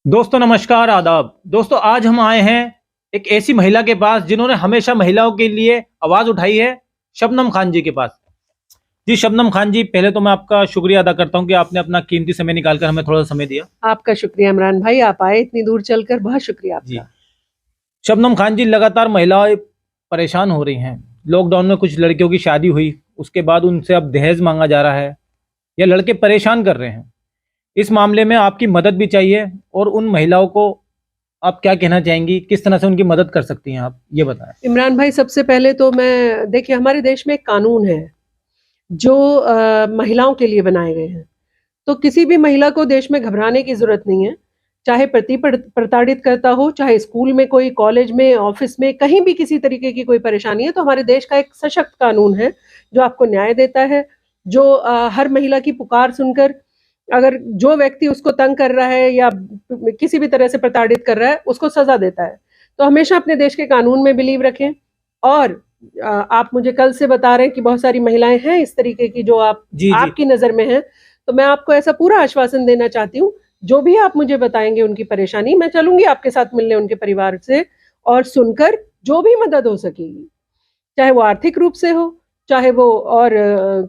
दोस्तों नमस्कार आदाब। दोस्तों आज हम आए हैं एक ऐसी महिला के पास जिन्होंने हमेशा महिलाओं के लिए आवाज उठाई है, शबनम खान जी के पास। जी शबनम खान जी, पहले तो मैं आपका शुक्रिया अदा करता हूं कि आपने अपना कीमती समय निकालकर हमें थोड़ा सा समय दिया। आपका शुक्रिया इमरान भाई, आप आए इतनी दूर चलकर, बहुत शुक्रिया जी आपका। शबनम खान जी, लगातार महिलाएं परेशान हो रही हैं। लॉकडाउन में कुछ लड़कियों की शादी हुई, उसके बाद उनसे अब दहेज मांगा जा रहा है या लड़के परेशान कर रहे हैं। इस मामले में आपकी मदद भी चाहिए और उन महिलाओं को आप क्या कहना चाहेंगी, किस तरह से उनकी मदद कर सकती हैं आप, ये बताएं। इमरान भाई, सबसे पहले तो मैं देखिए, हमारे देश में एक कानून है जो महिलाओं के लिए बनाए गए हैं। तो किसी भी महिला को देश में घबराने की जरूरत नहीं है। चाहे पति प्रताड़ित करता हो, चाहे स्कूल में कोई, कॉलेज में, ऑफिस में, कहीं भी किसी तरीके की कोई परेशानी है, तो हमारे देश का एक सशक्त कानून है जो आपको न्याय देता है, जो हर महिला की पुकार सुनकर, अगर जो व्यक्ति उसको तंग कर रहा है या किसी भी तरह से प्रताड़ित कर रहा है, उसको सजा देता है। तो हमेशा अपने देश के कानून में बिलीव रखें। और आप मुझे कल से बता रहे हैं कि बहुत सारी महिलाएं हैं इस तरीके की जो आपकी नजर में हैं, तो मैं आपको ऐसा पूरा आश्वासन देना चाहती हूँ, जो भी आप मुझे बताएंगे उनकी परेशानी, मैं चलूंगी आपके साथ मिलने उनके परिवार से, और सुनकर जो भी मदद हो सकेगी, चाहे वो आर्थिक रूप से हो, चाहे वो और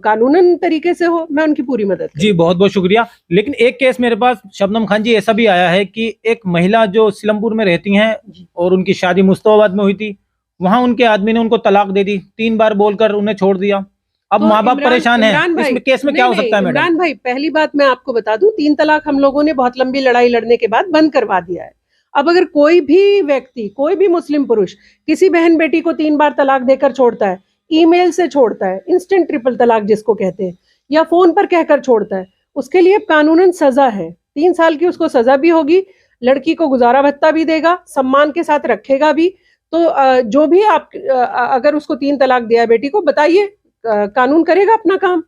कानूनन तरीके से हो, मैं उनकी पूरी मदद जी बहुत बहुत शुक्रिया। लेकिन एक केस मेरे पास शबनम खान जी ऐसा भी आया है कि एक महिला जो सिलमपुर में रहती हैं और उनकी शादी मुस्तफाबाद में हुई थी, वहां उनके आदमी ने उनको तलाक दे दी, 3 बार बोलकर उन्हें छोड़ दिया। अब तो माँ बाप परेशान हैं। इसमें केस में क्या हो सकता है मैडम? इमरान भाई, पहली बात मैं आपको बता दूं, 3 तलाक हम लोगों ने बहुत लंबी लड़ाई लड़ने के बाद बंद करवा दिया है। अब अगर कोई भी व्यक्ति, कोई भी मुस्लिम पुरुष किसी बहन बेटी को 3 बार तलाक देकर छोड़ता है, ईमेल से छोड़ता है, इंस्टेंट ट्रिपल तलाक जिसको कहते हैं, या फोन पर कहकर छोड़ता है, उसके लिए कानूनन सजा है। 3 साल की उसको सजा भी होगी, लड़की को गुजारा भत्ता भी देगा, सम्मान के साथ रखेगा भी। तो जो भी आप अगर उसको 3 तलाक दिया है बेटी को, बताइए, कानून करेगा अपना काम।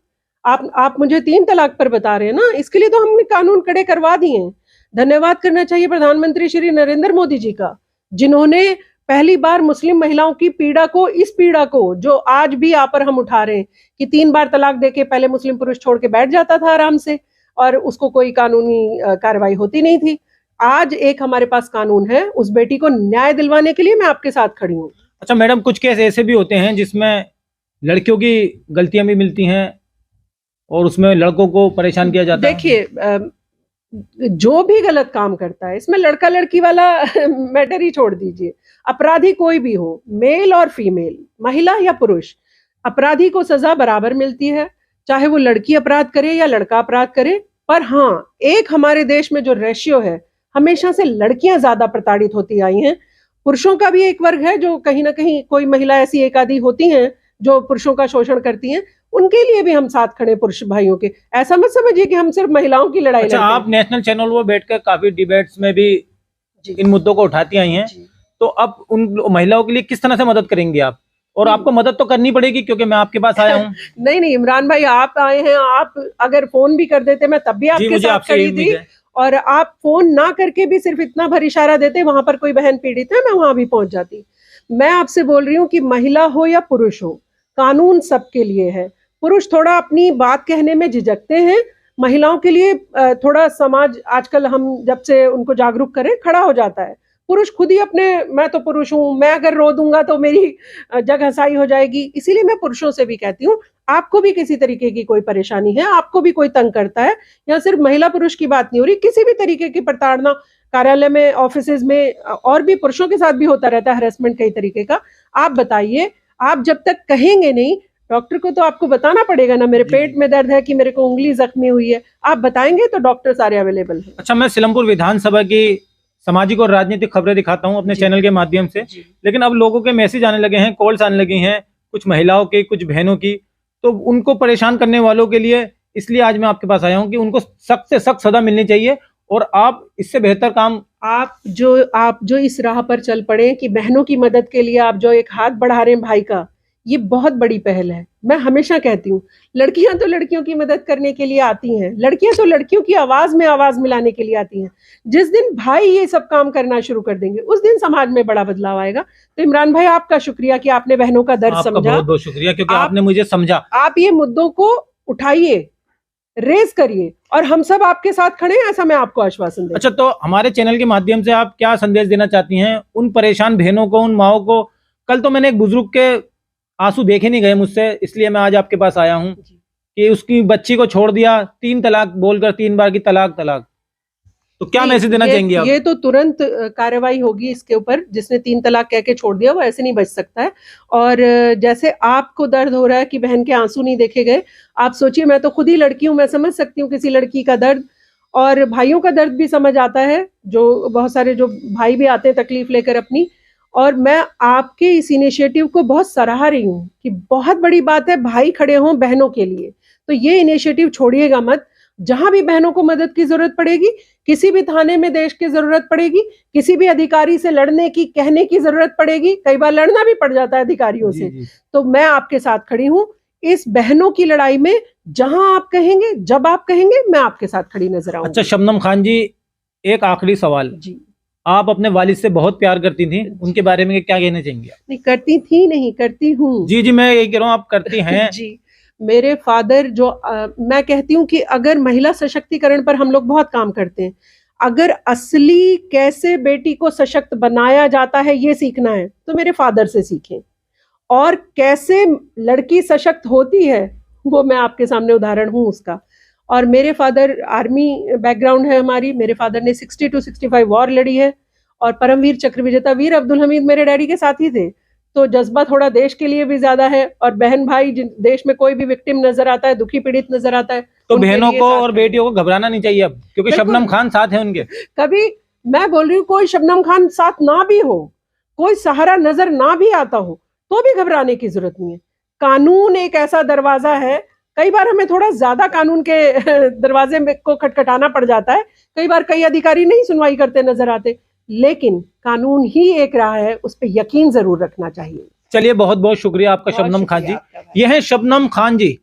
आप मुझे 3 तलाक पर बता रहे हैं ना, इसके लिए तो हमने कानून कड़े करवा दिए हैं। धन्यवाद करना चाहिए प्रधानमंत्री श्री नरेंद्र मोदी जी का, जिन्होंने पहली बार मुस्लिम महिलाओं की पीड़ा को, इस पीड़ा को जो आज भी आप पर हम उठा रहे हैं कि 3 बार तलाक देके पहले मुस्लिम पुरुष छोड़ के बैठ जाता था आराम से और उसको कोई कानूनी कार्रवाई होती नहीं थी। आज एक हमारे पास कानून है, उस बेटी को न्याय दिलवाने के लिए मैं आपके साथ खड़ी हूँ। अच्छा मैडम, कुछ केस ऐसे भी होते हैं जिसमें लड़कियों की गलतियां भी मिलती हैं और उसमें लड़कों को परेशान किया जाता है। देखिए, जो भी गलत काम करता है, इसमें लड़का लड़की वाला मैटर ही छोड़ दीजिए। अपराधी कोई भी हो, मेल और फीमेल, महिला या पुरुष, अपराधी को सजा बराबर मिलती है, चाहे वो लड़की अपराध करे या लड़का अपराध करे। पर हाँ, एक हमारे देश में जो रेशियो है, हमेशा से लड़कियां ज्यादा प्रताड़ित होती आई हैं। पुरुषों का भी एक वर्ग है जो कहीं ना कहीं, कोई महिला ऐसी एक आधी होती हैं जो पुरुषों का शोषण करती हैं, उनके लिए भी हम साथ खड़े पुरुष भाइयों के। ऐसा मत समझिए कि हम सिर्फ महिलाओं की लड़ाई लड़ते हैं। आप नेशनल चैनल पर बैठकर काफी डिबेट्स में भी इन मुद्दों को उठाती आई हैं, तो अब उन महिलाओं के लिए किस तरह से मदद करेंगे आप? और आपको मदद तो करनी पड़ेगी क्योंकि मैं आपके पास आया हूँ। नहीं इमरान भाई, आप आए हैं, आप अगर फोन भी कर देते मैं तब भी आपके साथ खड़ी थी, और आप फोन ना करके भी सिर्फ इतना भर इशारा देते वहां पर कोई बहन पीड़ित है, मैं वहां भी पहुंच जाती। मैं आपसे बोल रही हूँ कि महिला हो या पुरुष हो, कानून सबके लिए है। पुरुष थोड़ा अपनी बात कहने में झिझकते हैं, महिलाओं के लिए थोड़ा समाज आजकल हम जब से उनको जागरूक करें, खड़ा हो जाता है। पुरुष खुद ही अपने, मैं तो पुरुष हूं, मैं अगर रो दूंगा तो मेरी जग हंसाई हो जाएगी। इसीलिए मैं पुरुषों से भी कहती हूँ, आपको भी किसी तरीके की कोई परेशानी है, आपको भी कोई तंग करता है, या सिर्फ महिला पुरुष की बात नहीं हो रही, किसी भी तरीके की प्रताड़ना कार्यालय में, ऑफिसेज में, और भी पुरुषों के साथ भी होता रहता है हरेसमेंट कई तरीके का, आप बताइए। आप जब तक कहेंगे नहीं, डॉक्टर को तो आपको बताना पड़ेगा ना, मेरे पेट में दर्द है कि मेरे को उंगली जख्मी हुई है, आप बताएंगे तो डॉक्टर सारे अवेलेबल हैं। अच्छा, मैं सिलमपुर विधानसभा की सामाजिक और राजनीतिक खबरें दिखाता हूं अपने चैनल के माध्यम से, लेकिन अब लोगों के मैसेज आने लगे हैं, कॉल्स आने लगी हैं, कुछ महिलाओं के, कुछ बहनों की, तो उनको परेशान करने वालों के लिए, इसलिए आज मैं आपके पास आया हूं कि उनको सख्त से सख्त सजा मिलनी चाहिए। और आप इससे बेहतर काम, आप जो इस राह पर चल पड़े कि बहनों की मदद के लिए आप जो एक हाथ बढ़ा रहे हैं भाई का, ये बहुत बड़ी पहल है। मैं हमेशा कहती हूँ, लड़कियां तो लड़कियों की मदद करने के लिए आती हैं, लड़कियां तो लड़कियों की आवाज में आवाज मिलाने के लिए आती हैं। जिस दिन भाई ये सब काम करना शुरू कर देंगे, उस दिन समाज में बड़ा बदलाव आएगा। तो इमरान भाई, आपका शुक्रिया कि आपने बहनों का दर्द समझा। बहुत बहुत शुक्रिया क्योंकि आपने मुझे समझा। आप ये मुद्दों को उठाइए, रेज करिए और हम सब आपके साथ खड़े हैं, ऐसा मैं आपको आश्वासन देता हूं। अच्छा, तो हमारे चैनल के माध्यम से आप क्या संदेश देना चाहती हैं उन परेशान बहनों को, उन माओं को? कल तो मैंने एक बुजुर्ग के आंसू देखे नहीं गए मुझसे, इसलिए मैं आज आपके पास आया हूं कि उसकी बच्ची को छोड़ दिया, 3 तलाक बोलकर, 3 बार की तलाक तलाक। तो क्या मैसेज देना चाहेंगे आप? ये तो तुरंत कार्रवाई होगी इसके ऊपर। जिसने 3 तलाक कह के छोड़ दिया वो ऐसे नहीं बच सकता है। और जैसे आपको दर्द हो रहा है कि बहन के आंसू नहीं देखे गए, आप सोचिए, मैं तो खुद ही लड़की हूं, मैं समझ सकती हूँ किसी लड़की का दर्द, और भाइयों का दर्द भी समझ आता है। जो बहुत सारे जो भाई भी आते हैं तकलीफ लेकर अपनी, और मैं आपके इस इनिशिएटिव को बहुत सराह रही हूँ कि बहुत बड़ी बात है भाई खड़े हों बहनों के लिए। तो ये इनिशिएटिव छोड़िएगा मत। जहां भी बहनों को मदद की जरूरत पड़ेगी, किसी भी थाने में देश की जरूरत पड़ेगी, किसी भी अधिकारी से लड़ने की, कहने की जरूरत पड़ेगी, कई बार लड़ना भी पड़ जाता है अधिकारियों से, तो मैं आपके साथ खड़ी हूं इस बहनों की लड़ाई में। जहां आप कहेंगे, जब आप कहेंगे, मैं आपके साथ खड़ी नजर आऊंगी। अच्छा शबनम खान जी, एक आखिरी सवाल जी, आप अपने वालिद से बहुत प्यार करती थी, उनके बारे में क्या कहना चाहेंगे आप? नहीं करती थी, नहीं करती हूँ। जी जी, मैं यही कह रहा हूँ, आप करती हैं। जी, मेरे फादर जो मैं कहती हूँ कि अगर महिला सशक्तिकरण पर हम लोग बहुत काम करते हैं, अगर असली कैसे बेटी को सशक्त बनाया जाता है ये सीखना है तो मेरे फादर से सीखें, और कैसे लड़की सशक्त होती है वो मैं आपके सामने उदाहरण हूँ उसका। और मेरे फादर, आर्मी बैकग्राउंड है हमारी, मेरे फादर ने 60 to 65 वॉर लड़ी है, और परमवीर चक्र विजेता वीर अब्दुल हमीद मेरे डैडी के साथ ही थे। तो जज्बा थोड़ा देश के लिए भी ज्यादा है, और बहन भाई देश में कोई भी विक्टिम नजर आता है, दुखी पीड़ित नजर आता है, तो बहनों को और बेटियों को घबराना नहीं चाहिए अब, क्योंकि शबनम खान साथ है उनके। कभी मैं बोल रही हूँ, कोई शबनम खान साथ ना भी हो, कोई सहारा नजर ना भी आता हो, तो भी घबराने की जरूरत नहीं है। कानून एक ऐसा दरवाजा है, कई बार हमें थोड़ा ज्यादा कानून के दरवाजे को खटखटाना पड़ जाता है, कई बार कई अधिकारी नहीं सुनवाई करते नजर आते, लेकिन कानून ही एक राह है, उस पर यकीन जरूर रखना चाहिए। चलिए, बहुत बहुत शुक्रिया आपका शबनम खान जी। ये है शबनम खान जी।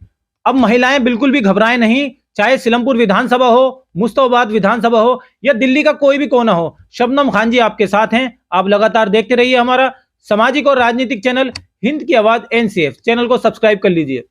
अब महिलाएं बिल्कुल भी घबराएं नहीं, चाहे सिलमपुर विधानसभा हो, मुस्तफाबाद विधानसभा हो, या दिल्ली का कोई भी कोना हो, शबनम खान जी आपके साथ हैं। आप लगातार देखते रहिए हमारा सामाजिक और राजनीतिक चैनल हिंद की आवाज NCF। चैनल को सब्सक्राइब कर लीजिए।